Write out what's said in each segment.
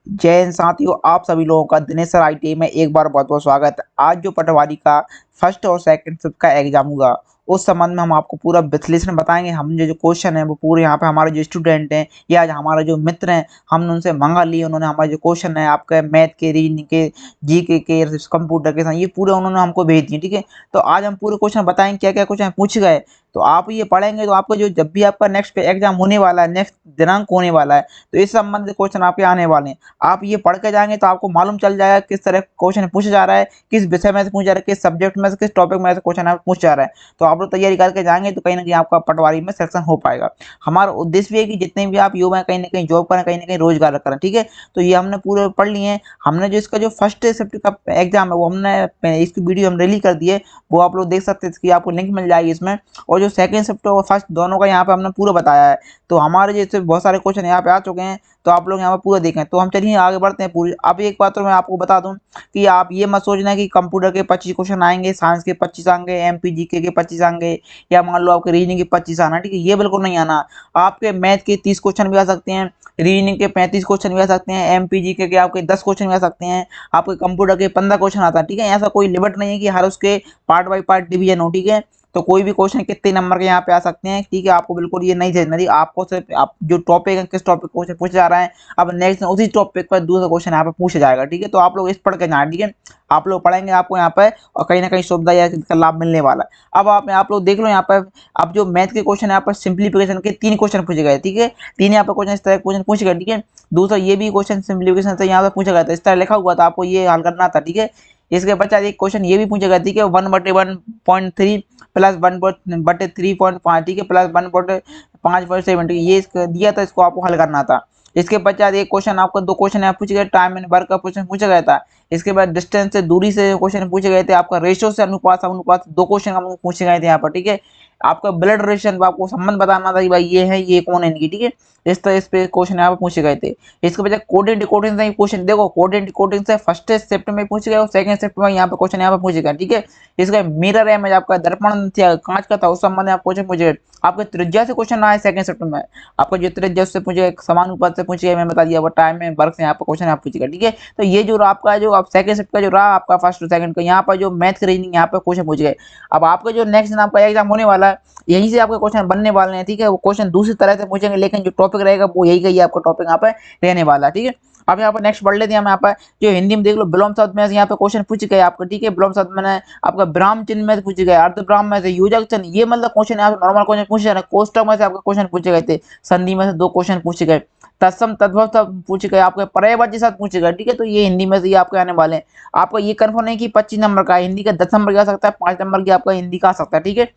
जय हिंद साथियों, आप सभी लोगों का दिनेश सर आईटीआई में एक बार बहुत बहुत स्वागत है। आज जो पटवारी का फर्स्ट और सेकंड शिफ्ट का एग्जाम हुआ, उस संबंध में हम आपको पूरा विश्लेषण बताएंगे। हम जो जो क्वेश्चन है वो पूरे यहाँ पे हमारे जो स्टूडेंट हैं या हमारे जो मित्र हैं, हमने उनसे मंगा लिए। उन्होंने हमारे जो क्वेश्चन है आपके मैथ के, रीजनिंग के, जीके के, कंप्यूटर के साथ ये पूरे उन्होंने हमको भेज दिए। ठीक है, तो आज हम पूरे क्वेश्चन बताएंगे क्या क्या क्वेश्चन पूछ गए। तो आप ये पढ़ेंगे तो आपको जो जब भी आपका नेक्स्ट एग्जाम होने वाला है, नेक्स्ट दिनांक होने वाला है, तो इस संबंध से क्वेश्चन आपके आने वाले हैं। आप ये पढ़ के जाएंगे तो आपको मालूम चल जाएगा किस तरह क्वेश्चन पूछा जा रहा है, किस विषय में से पूछा जा रहा है, किस सब्जेक्ट में से, किस टॉपिक में से क्वेश्चन आप पूछा जा रहा है। तो आप लोग तैयारी करके जाएंगे तो कहीं ना कहीं आपका पटवारी में सिलेक्शन हो पाएगा। हमारा उद्देश्य भी है कि जितने भी आप युवा हैं कहीं ना कहीं जॉब करें, कहीं ना कहीं रोजगार करें। ठीक है, तो ये हमने पूरे पढ़ लिए हैं। हमने जो इसका जो फर्स्ट शिफ्ट का एग्जाम है वो हमने इसकी वीडियो हम रिलीज कर दी है, वो आप लोग देख सकते हैं। इसकी आपको लिंक मिल जाएगी इसमें। और जो सेकंड शिफ्ट और फर्स्ट दोनों का यहाँ पे हमने पूरा बताया है। तो हमारे जैसे बहुत सारे क्वेश्चन यहाँ पे आ चुके हैं, तो आप लोग यहाँ पर पूरा देखें। तो हम चलिए आगे बढ़ते हैं पूरी। अब एक बात तो मैं आपको बता दूं कि आप ये मत सोचना कि कंप्यूटर के 25 क्वेश्चन आएंगे, साइंस के 25 आएंगे, एमपी जीके के 25 आएंगे, या मान लो आपके रीजनिंग के 25 आना। ठीक है, ये बिल्कुल नहीं आना। आपके मैथ के 30 क्वेश्चन भी आ सकते हैं, रीजनिंग के 35 क्वेश्चन भी आ सकते हैं, एमपी जीके के आपके 10 क्वेश्चन भी आ सकते हैं, आपके कंप्यूटर के 15 क्वेश्चन आता है। ठीक है, ऐसा कोई लिमिट नहीं है कि हर उसके पार्ट बाई पार्ट डिवीजन हो। ठीक है, तो कोई भी क्वेश्चन कितने नंबर के यहाँ पे आ सकते हैं। ठीक है, आपको बिल्कुल ये नहीं समझना। आपको सिर्फ आप जो टॉपिक है, किस टॉपिक क्वेश्चन पूछा जा रहा है, अब नेक्स्ट उसी टॉपिक पर दूसरा क्वेश्चन यहाँ पे पूछा जाएगा। ठीक है, तो आप लोग इस पढ़ के जाए। ठीक है, आप लोग पढ़ेंगे आपको यहाँ पे और कहीं ना कहीं सुविधा या इसका लाभ मिलने वाला है। अब आप लोग देख लो यहाँ पर। अब जो मैथ के क्वेश्चन यहाँ पर सिंप्लीफिकेशन के 3 क्वेश्चन पूछे गए। ठीक है, 3 यहाँ पर क्वेश्चन इस तरह क्वेश्चन पूछे गए। ठीक है, दूसरा ये भी क्वेश्चन सिंप्लीफिकेशन से यहाँ पर पूछा गया था, इस तरह लिखा हुआ था, आपको ये हल करना था। ठीक है, इसके पश्चात एक क्वेश्चन ये भी पूछा गया। ठीक है, 1/1.3 प्लस 1/3.5। ठीक है, प्लस 1/5.7। ये दिया था, इसको आपको हल करना था। इसके पश्चात एक क्वेश्चन आपको, दो क्वेश्चन यहाँ पूछे गए, टाइम एंड वर्क का क्वेश्चन पूछा गया था। इसके बाद डिस्टेंस से, दूरी से क्वेश्चन पूछे गए थे। आपका रेशियो से, अनुपात अनुपात, दो क्वेश्चन आपको पूछे गए थे यहाँ पर। ठीक है, आपका ब्लड रिलेशन, आपको संबंध बताना था कि भाई ये है, ये कौन है इनकी। ठीक है, इस तरह इस पे क्वेश्चन यहाँ पर पूछे गए थे। इसके बजाय कोडिंग डिकोडिंग से क्वेश्चन, देखो कोडिंग डिकोडिंग से फर्स्ट शिफ्ट में पूछे गए और सेकंड शिफ्ट में यहाँ पे क्वेश्चन यहाँ पे पूछे गए। ठीक है, इसका मिरर इमेज, आपका दर्पण कांच का था, उस संबंध में आप क्वेश्चन पूछे गए। आपके त्रिज्या से क्वेश्चन आए सेकंड शिफ्ट में, आपका जो त्रिज्या से पूछे गए, समानुपात से पूछे गए, मैं बता दिया। वो टाइम में वर्क से यहाँ पर क्वेश्चन आप पूछे गए। ठीक है, तो ये जो आपका जो आप सेकंड शिफ्ट का जो रहा आपका फर्स्ट और सेकंड का, यहाँ पर जो मैथ की रीजनिंग यहाँ पे क्वेश्चन पूछे गए। अब आपका जो नेक्स्ट आपका एग्जाम होने वाला है, यहीं से आपके क्वेश्चन बनने वाले हैं। ठीक है, वो क्वेश्चन दूसरी तरह से पूछेंगे, लेकिन जो टॉपिक रहेगा वो यही का ही आपका टॉपिक यहाँ पे रहने वाला है। ठीक है, अब यहाँ पर नेक्स्ट पढ़ लेते हैं हम। यहाँ पर जो हिंदी में देख लो, विलोम शब्द में से यहाँ पे क्वेश्चन पूछ गए आपको। ठीक है, विलोम शब्द में आपका विराम चिन्ह में से पूछे गए, अर्ध विराम में से, योजक चिन्ह, ये मतलब क्वेश्चन यहाँ नॉर्मल क्वेश्चन पूछे जा रहे हैं। कोष्टक में से आपके क्वेश्चन पूछे गए थे, संधि में से 2 क्वेश्चन पूछे गए, तत्सम तद्भव सब पूछे गए, आपके पर्यायवाची साथ पूछे गए। ठीक है, तो ये हिंदी में से ये आपके आने वाले हैं। आपका ये कंफर्म नहीं कि 25 नंबर का हिंदी का, 10 नंबर का आ सकता है, 5 नंबर की आपका हिंदी का आ सकता है। ठीक है,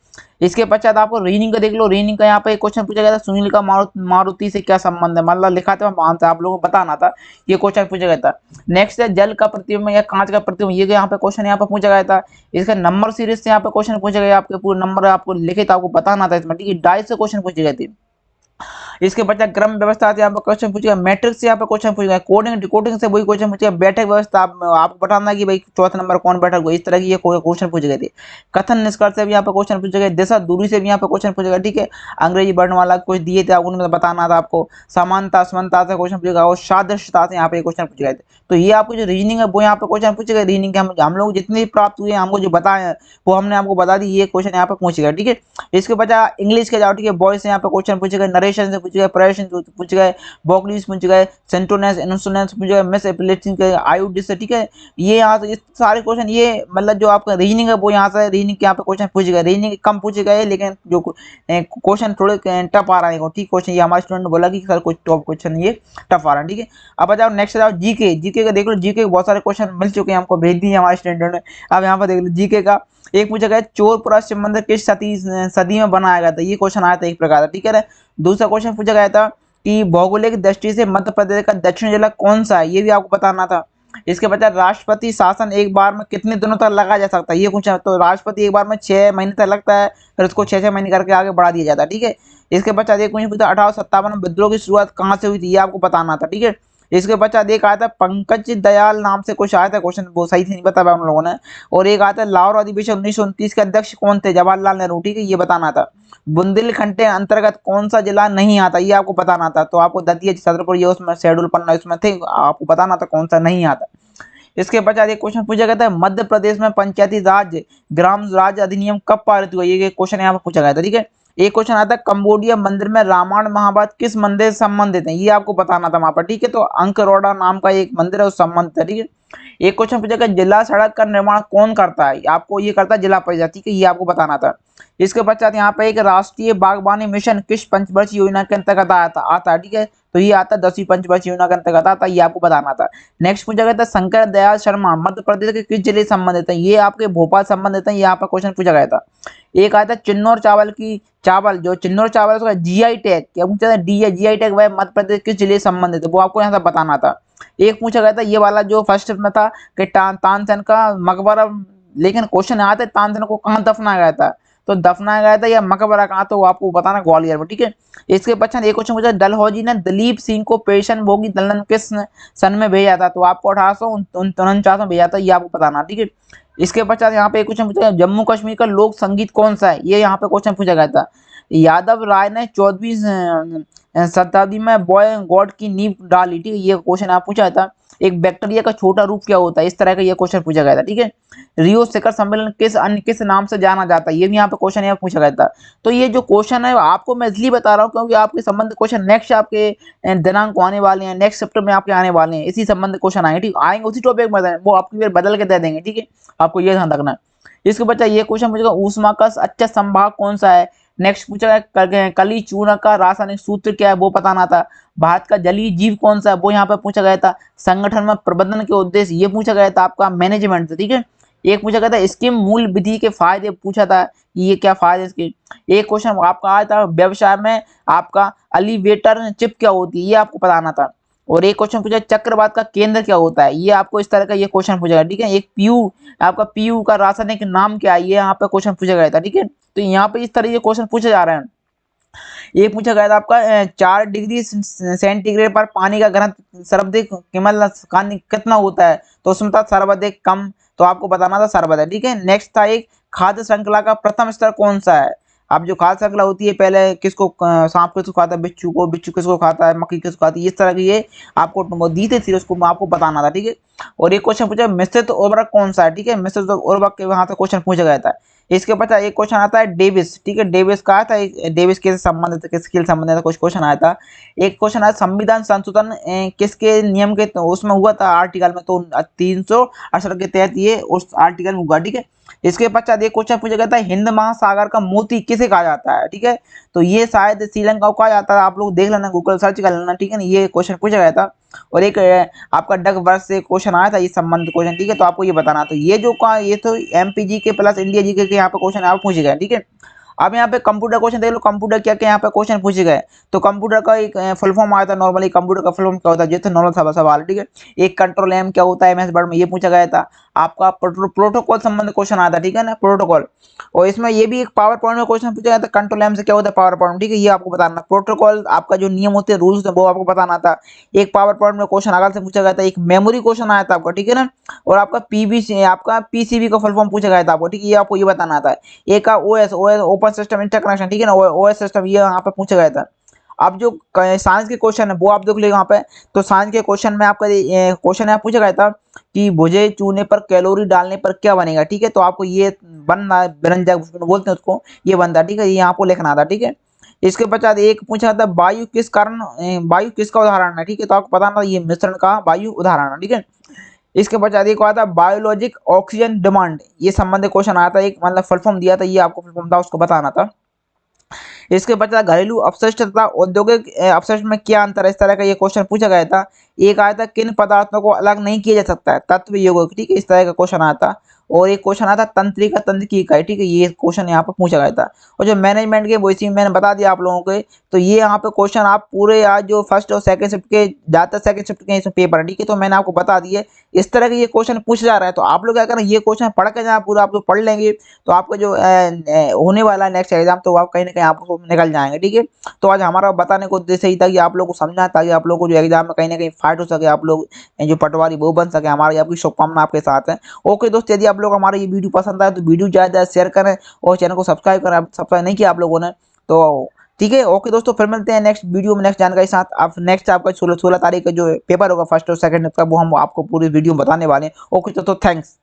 इसके पश्चात आपको रीजनिंग का देख लो। रीजनिंग का यहाँ पे एक क्वेश्चन पूछा गया था, सुनील का मारुति से क्या संबंध है, मतलब लिखा था आंसर आप लोगों को बताना था, ये क्वेश्चन पूछा गया था। नेक्स्ट है जल का प्रतिबिंब या कांच का प्रतिबिंब, ये यहाँ पे क्वेश्चन यहाँ पे पूछा गया था। इसका नंबर सीरीज से यहाँ पे क्वेश्चन पूछे गए, आपके पूरे नंबर आपको लिखे थे, आपको बताना था इसमें। ठीक है, 2.5 से क्वेश्चन पूछे गए थे। इसके बच्चा क्रम व्यवस्था से यहाँ पर क्वेश्चन पूछेगा, मैट्रिक्स से यहाँ पर क्वेश्चन पूछेगा, कोडिंग डिकोडिंग से वही क्वेश्चन पूछेगा, बैठक व्यवस्था आपको बताना कि भाई चौथा नंबर कौन बैठक हुआ, इस तरह की ये क्वेश्चन पूछे गए थे। कथन निष्कर्ष से भी यहाँ पर क्वेश्चन पूछे गए, दिशा दूरी से भी यहाँ पर क्वेश्चन पूछेगा। ठीक है, अंग्रेजी वर्णमाला कुछ दिए थे, उनमें बताना था आपको। समानता असमानता से क्वेश्चन पूछेगा और सादृश्यता से यहाँ पे क्वेश्चन पूछे गए थे। तो ये आपको जो रीजनिंग है वो यहाँ पे क्वेश्चन पूछे गए। रीजनिंग के हम लोग जितने भी प्राप्त हुए हमको जो बताए हैं वो हमने आपको बता दी, ये क्वेश्चन यहाँ पे पूछेगा। ठीक है, इसके बजाय इंग्लिश के जाओ। ठीक है, बॉयज से यहाँ पे क्वेश्चन पूछे गए, नरेशन से पूछे गए, प्रेशन पूछे गए, वोकलिस पूछे गए, सेंटोनेस इंसोनेंस पूछे गए, मिस एपिलेटिंग के आयुडिस से। ठीक है, ये यहाँ से सारे क्वेश्चन, ये मतलब जो आपका रीजनिंग है वो यहाँ से रीजनिंग के यहाँ पे क्वेश्चन पूछे गए। रीजनिंग कम पूछे गए, लेकिन जो क्वेश्चन थोड़े टफ आ रहा है। ठीक क्वेश्चन, ये हमारे स्टूडेंट ने बोला कि सर कुछ टॉप क्वेश्चन ये टफ आ रहा है। ठीक है, अब आ जाओ नेक्स्ट जाओ जीके। जीके का देख लो, जीके के बहुत सारे क्वेश्चन मिल चुके हैं, हमको भेज दिए हमारे स्टूडेंट ने। अब यहाँ पर देख लो जीके का एक पूछा गया, चोर प्रश्न मंदिर किस सदी में बनाया गया था, ये क्वेश्चन आया था एक प्रकार का। ठीक है, दूसरा क्वेश्चन पूछा गया था कि भौगोलिक दृष्टि से मध्य प्रदेश का दक्षिण जिला कौन सा है, ये भी आपको बताना था। इसके बाद राष्ट्रपति शासन एक बार में कितने दिनों तक लगा जा सकता है, ये पूछा। तो राष्ट्रपति एक बार में 6 महीने तक लगता है, फिर उसको 6 महीने करके आगे बढ़ा दिया जाता है। ठीक है, इसके बाद एक क्वेश्चन पूछा, 1857 में विद्रोह की शुरुआत कहाँ से हुई थी, ये आपको बताना था। ठीक है, इसके पश्चात एक आया था पंकज दयाल नाम से कुछ आया था क्वेश्चन, वो सही से नहीं बता पाया हम लोगों ने। और एक आता है लाहौर अधिवेशन 1929 के अध्यक्ष कौन थे, जवाहरलाल नेहरू, ठीक है, ये बताना था। बुंदेलखंड के अंतर्गत कौन सा जिला नहीं आता, ये आपको बताना था। तो आपको दतिया छतरपुर ये उसमें शेड्यूल पढ़ना, इसमें थे, आपको बताना था कौन सा नहीं आता। इसके पश्चात एक क्वेश्चन पूछा गया था मध्य प्रदेश में पंचायती राज ग्राम राज्य अधिनियम कब पारित हुआ, ये क्वेश्चन यहाँ पर पूछा गया था, ठीक है। एक क्वेश्चन आता है कंबोडिया मंदिर में रामायण महाभारत किस मंदिर से संबंधित है, ये आपको बताना था वहां पर, ठीक है। तो अंकरोड़ा नाम का एक मंदिर है, उस संबंधित है, ठीक है। एक क्वेश्चन पूछा गया जिला सड़क का निर्माण कौन करता है, आपको ये करता है जिला परिषद, ठीक है, ये आपको बताना था। इसके पश्चात यहाँ पे एक राष्ट्रीय बागवानी मिशन किस पंचवर्षीय योजना के अंतर्गत आता है, ठीक है। तो ये आता है 10वीं पंचवर्षीय योजना के अंतर्गत आता है, ये आपको बताना था। नेक्स्ट पूछा गया था शंकर दयाल शर्मा मध्य प्रदेश के किस जिले से संबंधित है, ये आपके भोपाल संबंधित है, यहाँ पर क्वेश्चन पूछा गया था। एक आया था चिन्नौर चावल जो चिन्नौर चावल है उसका जीआई टैग क्या पूछा था, डी जीआई टैग वह मध्य प्रदेश किस जिले से संबंधित है, वो आपको यहाँ से बताना था। एक पूछा गया था ये वाला जो फर्स्ट में था कि तानसेन का मकबरा, लेकिन क्वेश्चन आता है तानसेन को कहाँ दफनाया गया था, तो दफनाया गया था या मकबरा कहाँ, तो आपको बताना ग्वालियर में, ठीक है। इसके पश्चात एक क्वेश्चन पूछा डलहौजी ने दलीप सिंह को पेशन भोगी दलन किस सन में भेजा था, तो आपको 1849 में भेजा था, ये आपको बताना, ठीक है। इसके पश्चात यहाँ पे एक क्वेश्चन पूछा जम्मू कश्मीर का लोक संगीत कौन सा है, ये यहाँ पे क्वेश्चन पूछा गया था। यादव राय ने 14वीं शताब्दी में बॉय गॉड की नींव डाली, ठीक है, ये क्वेश्चन आप पूछा था। एक बैक्टीरिया का छोटा रूप क्या होता है, इस तरह का ये क्वेश्चन पूछा गया था, ठीक है। रियो शिखर सम्मेलन किस नाम से जाना जाता है, ये भी यहाँ पे क्वेश्चन यहाँ पूछा गया था। तो ये जो क्वेश्चन है आपको मैं इसलिए बता रहा हूँ क्योंकि आपके संबंध क्वेश्चन नेक्स्ट आपके दिनांक को आने वाले हैं, नेक्स्ट चैप्टर में आपके आने वाले हैं, इसी संबंध क्वेश्चन आएंगे, ठीक आएंगे उसी टॉपिक में, वो आपकी फिर बदल के दे देंगे, ठीक है, आपको ये ध्यान रखना है। इसके बच्चा ये क्वेश्चन पूछेगा ऊष्मा का अच्छा संभाग कौन सा है। नेक्स्ट पूछा गया कली चूर्ण का रासायनिक सूत्र क्या है, वो बताना था। भारत का जलीय जीव कौन सा है, वो यहाँ पे पूछा गया था। संगठन में प्रबंधन के उद्देश्य, ये पूछा गया था आपका मैनेजमेंट से, ठीक है। एक पूछा गया था स्कीम मूल विधि के फायदे, पूछा था ये क्या फायदे इसके। एक क्वेश्चन आपका आया था व्यवसाय में आपका एलिवेटर चिप क्या होती है, ये आपको बताना था। और एक क्वेश्चन पूछा चक्रवात का केंद्र क्या होता है, ये आपको इस तरह का ये क्वेश्चन पूछा गया, ठीक है। एक पीयू आपका पीयू का रासायनिक नाम क्या है, ये यहाँ पे क्वेश्चन पूछा गया था, ठीक है। तो यहाँ पे इस तरह के क्वेश्चन पूछे जा रहे हैं। ये पूछा गया था आपका 4 डिग्री सेंटीग्रेड पर पानी का घनत्व सर्वाधिक कितना होता है, तो उसमें था सर्वाधिक कम, तो आपको बताना था सर्वाधिक, ठीक है। नेक्स्ट था एक खाद्य श्रृंखला का प्रथम स्तर कौन सा है। अब जो खाद्य श्रृंखला होती है पहले किसको सांप किसको खाता है, बिच्छू को, बिच्छू किसको खाता है, मक्खी किसको खाती है, इस तरह की ये आपको दी थी उसको आपको बताना था, ठीक है। और एक क्वेश्चन पूछा मिश्रित उर्वरक कौन सा है, ठीक है, मिश्रित उर्वरक के वहां से क्वेश्चन पूछा गया था। इसके पश्चात एक क्वेश्चन आता है डेविस, ठीक है, डेविस का था डेविस के संबंधित किसके संबंधित कुछ क्वेश्चन आया था। एक क्वेश्चन आया संविधान संशोधन किसके नियम के उसमें हुआ था आर्टिकल में, तो 368 के तहत ये उस आर्टिकल में हुआ, ठीक है। इसके पश्चात एक क्वेश्चन पूछा गया था हिंद महासागर का मोती किसे कहा जाता है, ठीक है, तो ये शायद श्रीलंका को कहा जाता है, आप लोग देख लेना गूगल सर्च कर लेना, ठीक है ना, ये क्वेश्चन पूछा गया था। और एक आपका डग वर्ष से क्वेश्चन आया था इस संबंध क्वेश्चन, ठीक है, तो आपको ये बताना, तो ये जो का ये तो एमपीजी के प्लस इंडिया जी के यहाँ पे क्वेश्चन आप पूछे गए, ठीक है। अब यहाँ पे कंप्यूटर क्वेश्चन देख लो, कंप्यूटर क्या क्या यहाँ पे क्वेश्चन पूछे गए। तो कंप्यूटर का एक फुल फॉर्म आया था, नॉर्मली कंप्यूटर का फुल फॉर्म क्या होता है, जैसे नॉर्मल सवाल, ठीक है। एक कंट्रोल एम क्या होता है एमएस वर्ड में, ये पूछा गया था। आपका प्रोटोकॉल संबंध क्वेश्चन आता है, ठीक है ना, प्रोटोकॉल। और इसमें ये भी एक पावर पॉइंट में क्वेश्चन पूछा गया था कंट्रोल एम से क्या होता है पावर पॉइंट, ठीक है, ये आपको बताना। प्रोटोकॉल आपका जो नियम होते हैं रूल्स वो आपको बताना था। एक पावर पॉइंट में क्वेश्चन अगल से पूछा गया था, एक मेमोरी क्वेश्चन आया था आपका, ठीक है ना। और आपका पीबीसी आपका पीसीबी का फुल फॉर्म पूछा गया था आपको, ठीक है, ये आपको ये बताना था। एक का ओएस ओपन सिस्टम इंटरकनेक्शन, ठीक है ना, ओएस सिस्टम ये यहाँ पे पूछा गया था। अब जो साइंस के क्वेश्चन है वो आप देख लीजिए यहाँ पे। तो साइंस के क्वेश्चन में आपका क्वेश्चन यहाँ पूछा गया था कि भुजे चूने पर कैलोरी डालने पर क्या बनेगा, ठीक है, तो आपको ये बनना व्यंजक बोलते हैं उसको, ये बनता है, ठीक है, ये आपको लिखना था, ठीक है। इसके पश्चात एक पूछा था वायु किस कारण वायु किसका उदाहरण है, ठीक है, तो आपको बताना ये मिश्रण का वायु उदाहरण है, ठीक है। इसके पश्चात एक आता बायोलॉजिक ऑक्सीजन डिमांड, ये संबंधित क्वेश्चन आया था, एक मतलब फुल फॉर्म दिया था, ये आपको फुल फॉर्म था उसको बताना था। इसके पश्चात घरेलू अपशिष्ट तथा औद्योगिक अपशिष्ट में क्या अंतर है, इस तरह का ये क्वेश्चन पूछा गया था। एक आया था किन पदार्थों को अलग नहीं किया जा सकता है, तत्व यौगिक, ठीक है, इस तरह का क्वेश्चन आया था। और एक क्वेश्चन आता तंत्रिका तंत्र की इकाई, ठीक है, ये क्वेश्चन यहाँ पे पूछा गया था। और जो मैनेजमेंट के वो इसी में मैंने बता दिया आप लोगों को। तो ये यहाँ पे क्वेश्चन आप पूरे आज जो फर्स्ट और सेकंड शिफ्ट के ज़्यादातर सेकंड शिफ्ट के इसमें पेपर है, ठीक है, तो मैंने आपको बता दिए इस तरह के ये क्वेश्चन पूछे जा रहे हैं। तो आप लोग क्या करें, ये क्वेश्चन पढ़ के जहाँ पूरा आप लोग पढ़ लेंगे तो आपका जो होने वाला है नेक्स्ट एग्जाम, तो आप कहीं ना कहीं आपको निकल जाएंगे, ठीक है। तो आज हमारा बताने को उद्देश्य ही था कि आप लोग को समझना, ताकि आप लोग को जो एग्जाम में कहीं ना कहीं फाइट हो सके, आप लोग जो पटवारी वो बन सके। हमारी आपकी शुभकामना आपके साथ है। ओके दोस्त, यदि आप लोग हमारा ये वीडियो पसंद आए तो वीडियो ज़्यादा शेयर करें और चैनल को सब्सक्राइब करें। सब्सक्राइब नहीं किया आप लोगों ने तो ठीक है। ओके दोस्तों, फिर मिलते हैं नेक्स्ट वीडियो में नेक्स्ट जानकारी के साथ। अब नेक्स्ट आपका 16 तारीख का जो पेपर होगा फर्स्ट और सेकंड का, वो हम आपको पूरी वीडियो में बताने वाले हैं। ओके दोस्तों, थैंक्स।